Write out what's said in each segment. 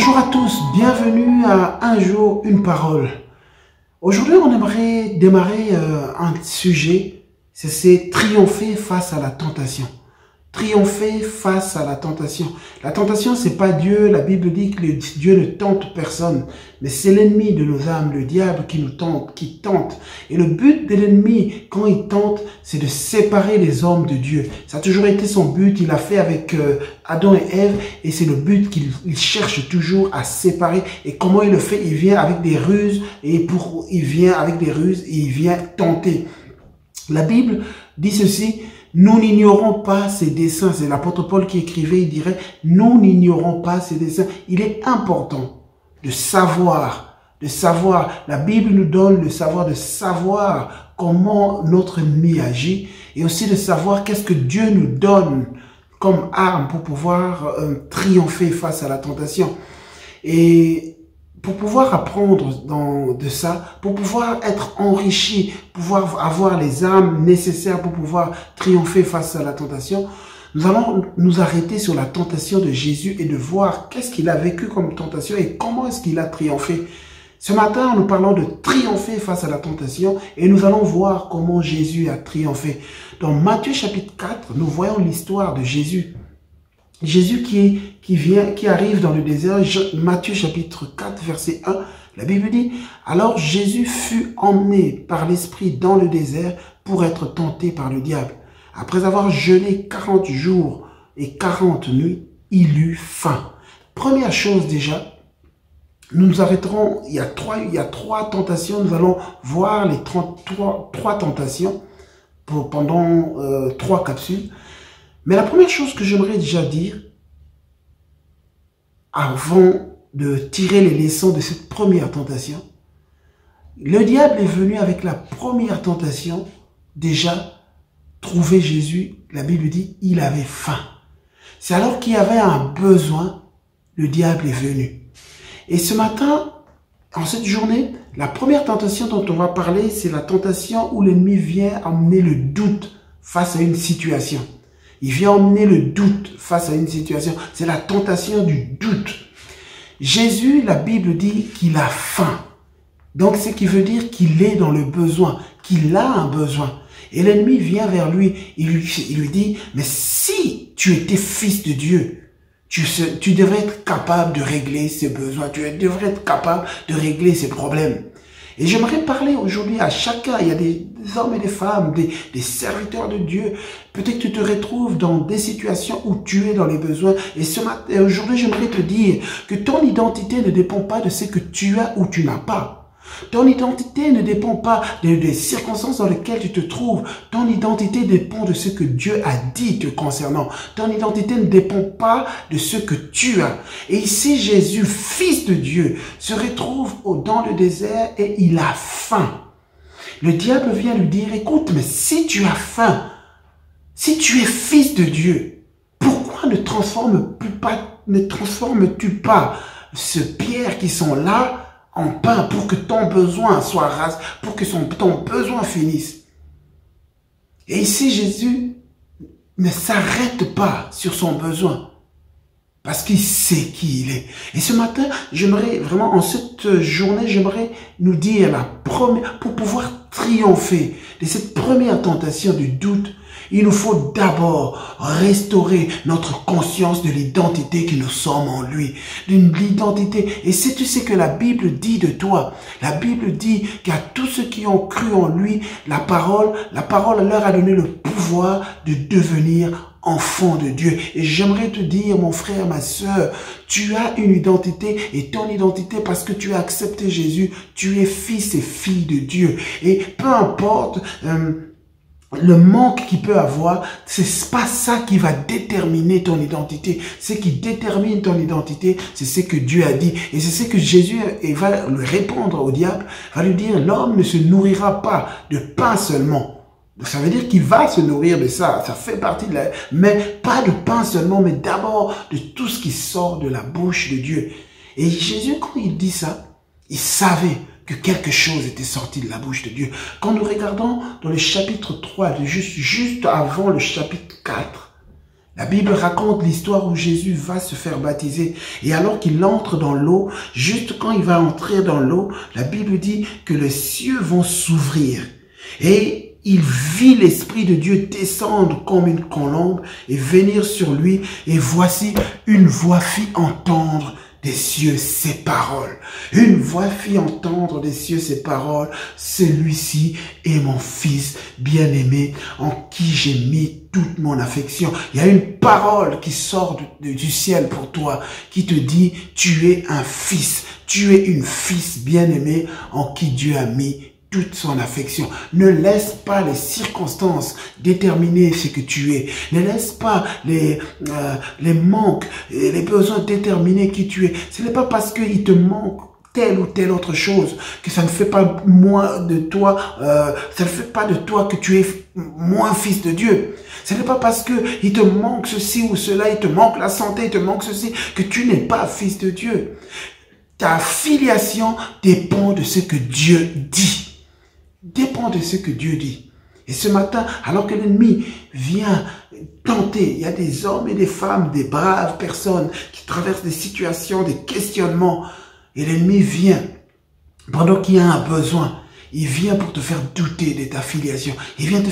Bonjour à tous, bienvenue à Un jour, une parole. Aujourd'hui, on aimerait démarrer un sujet, c'est triompher face à la tentation. Triompher face à la tentation. La tentation, c'est pas Dieu. La Bible dit que Dieu ne tente personne. Mais c'est l'ennemi de nos âmes, le diable qui nous tente, qui tente. Et le but de l'ennemi, quand il tente, c'est de séparer les hommes de Dieu. Ça a toujours été son but. Il l'a fait avec Adam et Ève. Et c'est le but qu'il cherche toujours à séparer. Et comment il le fait? Il vient avec des ruses. Il vient avec des ruses et il vient tenter. La Bible dit ceci: nous n'ignorons pas ses desseins. C'est l'apôtre Paul qui écrivait, il dirait, nous n'ignorons pas ses desseins. Il est important de savoir. La Bible nous donne le savoir, de savoir comment notre ennemi agit et aussi de savoir qu'est-ce que Dieu nous donne comme arme pour pouvoir triompher face à la tentation. Et pour pouvoir apprendre de ça, pour pouvoir être enrichi, pouvoir avoir les armes nécessaires pour pouvoir triompher face à la tentation, nous allons nous arrêter sur la tentation de Jésus et de voir qu'est-ce qu'il a vécu comme tentation et comment est-ce qu'il a triomphé. Ce matin, nous parlons de triompher face à la tentation et nous allons voir comment Jésus a triomphé. Dans Matthieu chapitre 4, nous voyons l'histoire de Jésus. Jésus qui arrive dans le désert, Matthieu chapitre 4, verset 1, la Bible dit, « Alors Jésus fut emmené par l'Esprit dans le désert pour être tenté par le diable. Après avoir jeûné 40 jours et 40 nuits, il eut faim. » Première chose déjà, nous nous arrêterons, il y a trois tentations, nous allons voir les trois tentations pendant 3 capsules. Mais la première chose que j'aimerais déjà dire, avant de tirer les leçons de cette première tentation, le diable est venu avec la première tentation, déjà, trouver Jésus, la Bible dit, il avait faim. C'est alors qu'il y avait un besoin, le diable est venu. Et ce matin, en cette journée, la première tentation dont on va parler, c'est la tentation où l'ennemi vient amener le doute face à une situation. Il vient emmener le doute face à une situation. C'est la tentation du doute. Jésus, la Bible dit qu'il a faim. Donc, ce qui veut dire qu'il est dans le besoin, qu'il a un besoin. Et l'ennemi vient vers lui, il lui dit, mais si tu étais fils de Dieu, tu devrais être capable de régler ses besoins, tu devrais être capable de régler ses problèmes. Et j'aimerais parler aujourd'hui à chacun. Il y a des hommes et des femmes, des serviteurs de Dieu. Peut-être que tu te retrouves dans des situations où tu es dans les besoins. Et aujourd'hui, j'aimerais te dire que ton identité ne dépend pas de ce que tu as ou tu n'as pas. Ton identité ne dépend pas des circonstances dans lesquelles tu te trouves. Ton identité dépend de ce que Dieu a dit te concernant. Ton identité ne dépend pas de ce que tu as. Et ici, Jésus, fils de Dieu, se retrouve dans le désert et il a faim. Le diable vient lui dire, écoute, mais si tu as faim, si tu es fils de Dieu, pourquoi ne transformes-tu pas ces pierres qui sont là en pain pour que ton besoin soit rase, pour que ton besoin finisse. Et ici, Jésus ne s'arrête pas sur son besoin parce qu'il sait qui il est. Et ce matin, j'aimerais vraiment, en cette journée, j'aimerais nous dire pour pouvoir triompher de cette première tentation du doute, il nous faut d'abord restaurer notre conscience de l'identité que nous sommes en lui. D'une l'identité. Et si tu sais que la Bible dit de toi, la Bible dit qu'à tous ceux qui ont cru en lui, la parole leur a donné le pouvoir de devenir enfants de Dieu. Et j'aimerais te dire, mon frère, ma sœur, tu as une identité et ton identité, parce que tu as accepté Jésus, tu es fils et fille de Dieu. Et peu importe le manque qu'il peut avoir, c'est pas ça qui va déterminer ton identité. Ce qui détermine ton identité, c'est ce que Dieu a dit. Et c'est ce que Jésus va lui répondre au diable, va lui dire, l'homme ne se nourrira pas de pain seulement. Ça veut dire qu'il va se nourrir de ça, ça fait partie de la... Mais pas de pain seulement, mais d'abord de tout ce qui sort de la bouche de Dieu. Et Jésus, quand il dit ça, il savait que quelque chose était sorti de la bouche de Dieu. Quand nous regardons dans le chapitre 3, juste avant le chapitre 4, La Bible raconte l'histoire où Jésus va se faire baptiser. Et alors qu'il entre dans l'eau, juste quand il va entrer dans l'eau, la Bible dit que les cieux vont s'ouvrir. Et il vit l'Esprit de Dieu descendre comme une colombe et venir sur lui. Et voici une voix fit entendre des cieux ces paroles. Une voix fit entendre des cieux ces paroles. Celui-ci est mon fils bien-aimé en qui j'ai mis toute mon affection. Il y a une parole qui sort du ciel pour toi qui te dit tu es un fils. Tu es une fils bien-aimée en qui Dieu a mis toute son affection. Ne laisse pas les circonstances déterminer ce que tu es. Ne laisse pas les manques et les besoins déterminer qui tu es. Ce n'est pas parce qu'il te manque telle ou telle autre chose que ça ne fait pas moins de toi, ça ne fait pas de toi que tu es moins fils de Dieu. Ce n'est pas parce que il te manque ceci ou cela, il te manque la santé, il te manque ceci, que tu n'es pas fils de Dieu. Ta filiation dépend de ce que Dieu dit. Dépend de ce que Dieu dit. Et ce matin, alors que l'ennemi vient tenter, il y a des hommes et des femmes, des braves personnes qui traversent des situations, des questionnements, et l'ennemi vient, pendant qu'il y a un besoin, il vient pour te faire douter de ta filiation, il vient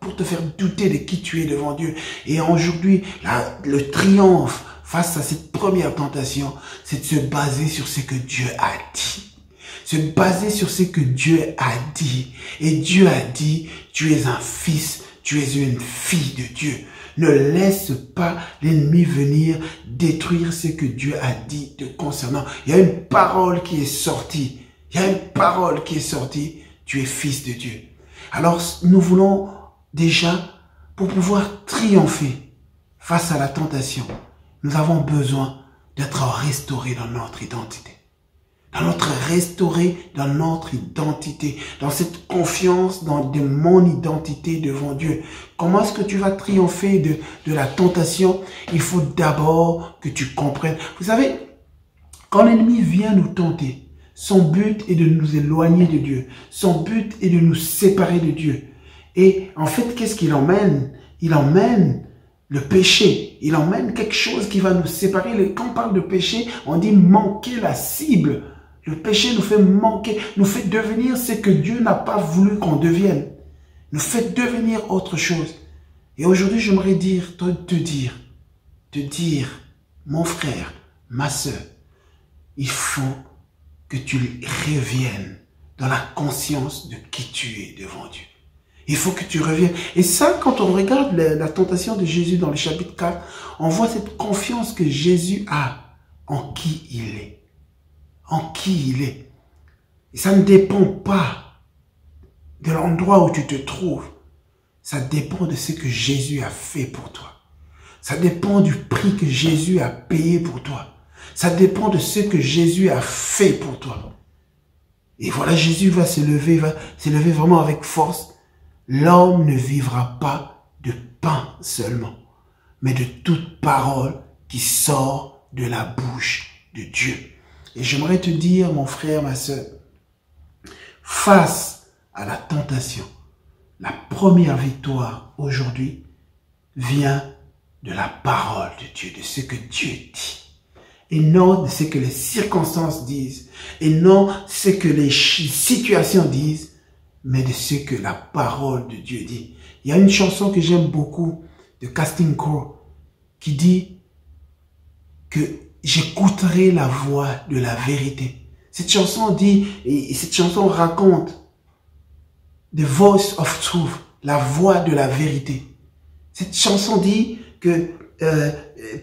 pour te faire douter de qui tu es devant Dieu. Et aujourd'hui, le triomphe face à cette première tentation, c'est de se baser sur ce que Dieu a dit. Se baser sur ce que Dieu a dit. Et Dieu a dit, tu es un fils, tu es une fille de Dieu. Ne laisse pas l'ennemi venir détruire ce que Dieu a dit te concernant. Il y a une parole qui est sortie. Il y a une parole qui est sortie. Tu es fils de Dieu. Alors, nous voulons déjà, pour pouvoir triompher face à la tentation, nous avons besoin d'être restaurés dans notre identité. Restauré dans notre identité, dans cette confiance de mon identité devant Dieu. Comment est-ce que tu vas triompher de la tentation? Il faut d'abord que tu comprennes. Vous savez, quand l'ennemi vient nous tenter, son but est de nous éloigner de Dieu. Son but est de nous séparer de Dieu. Et en fait, qu'est-ce qu'il emmène? Il emmène le péché. Il emmène quelque chose qui va nous séparer. Quand on parle de péché, on dit manquer la cible. Le péché nous fait manquer, nous fait devenir ce que Dieu n'a pas voulu qu'on devienne. Nous fait devenir autre chose. Et aujourd'hui, j'aimerais te dire, mon frère, ma sœur, il faut que tu reviennes dans la conscience de qui tu es devant Dieu. Il faut que tu reviennes. Et ça, quand on regarde la tentation de Jésus dans le chapitre 4, on voit cette confiance que Jésus a en qui il est. En qui il est. Et ça ne dépend pas de l'endroit où tu te trouves. Ça dépend de ce que Jésus a fait pour toi. Ça dépend du prix que Jésus a payé pour toi. Ça dépend de ce que Jésus a fait pour toi. Et voilà, Jésus va s'élever vraiment avec force. L'homme ne vivra pas de pain seulement, mais de toute parole qui sort de la bouche de Dieu. Et j'aimerais te dire, mon frère, ma sœur, face à la tentation, la première victoire aujourd'hui vient de la parole de Dieu, de ce que Dieu dit. Et non de ce que les circonstances disent, et non ce que les situations disent, mais de ce que la parole de Dieu dit. Il y a une chanson que j'aime beaucoup de Casting Crow qui dit que j'écouterai la voix de la vérité. Cette chanson dit, et cette chanson raconte The Voice of Truth, la voix de la vérité. Cette chanson dit que,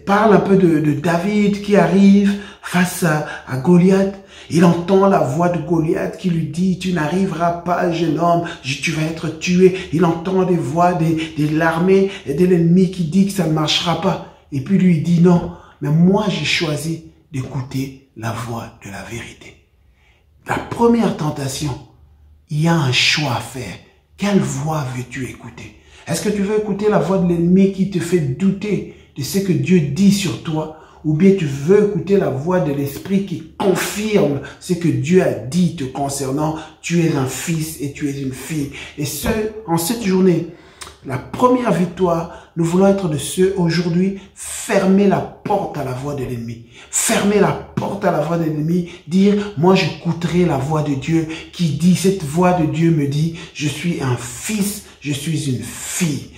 parle un peu de David qui arrive face à Goliath. Il entend la voix de Goliath qui lui dit, tu n'arriveras pas, jeune homme, tu vas être tué. Il entend des voix de l'armée et de l'ennemi qui dit que ça ne marchera pas. Et puis lui dit non. Mais moi, j'ai choisi d'écouter la voix de la vérité. La première tentation, il y a un choix à faire. Quelle voix veux-tu écouter? Est-ce que tu veux écouter la voix de l'ennemi qui te fait douter de ce que Dieu dit sur toi? Ou bien tu veux écouter la voix de l'Esprit qui confirme ce que Dieu a dit te concernant? Tu es un fils et tu es une fille. Et en cette journée, La première victoire, nous voulons être de ceux aujourd'hui, fermer la porte à la voix de l'ennemi. Fermer la porte à la voix de l'ennemi, dire, moi j'écouterai la voix de Dieu qui dit, cette voix de Dieu me dit, je suis un fils, je suis une fille.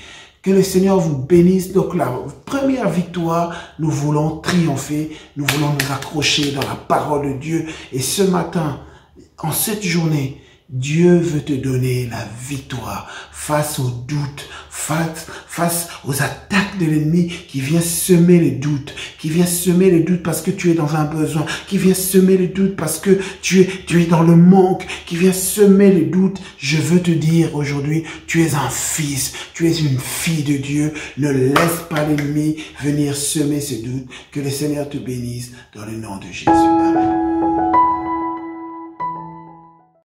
Que le Seigneur vous bénisse. Donc la première victoire, nous voulons triompher, nous voulons nous accrocher dans la parole de Dieu. Et ce matin, en cette journée, Dieu veut te donner la victoire face aux doutes, face aux attaques de l'ennemi qui vient semer les doutes, parce que tu es dans un besoin, qui vient semer les doutes parce que tu es dans le manque, qui vient semer les doutes. Je veux te dire aujourd'hui, tu es un fils, tu es une fille de Dieu. Ne laisse pas l'ennemi venir semer ces doutes. Que le Seigneur te bénisse dans le nom de Jésus. Amen.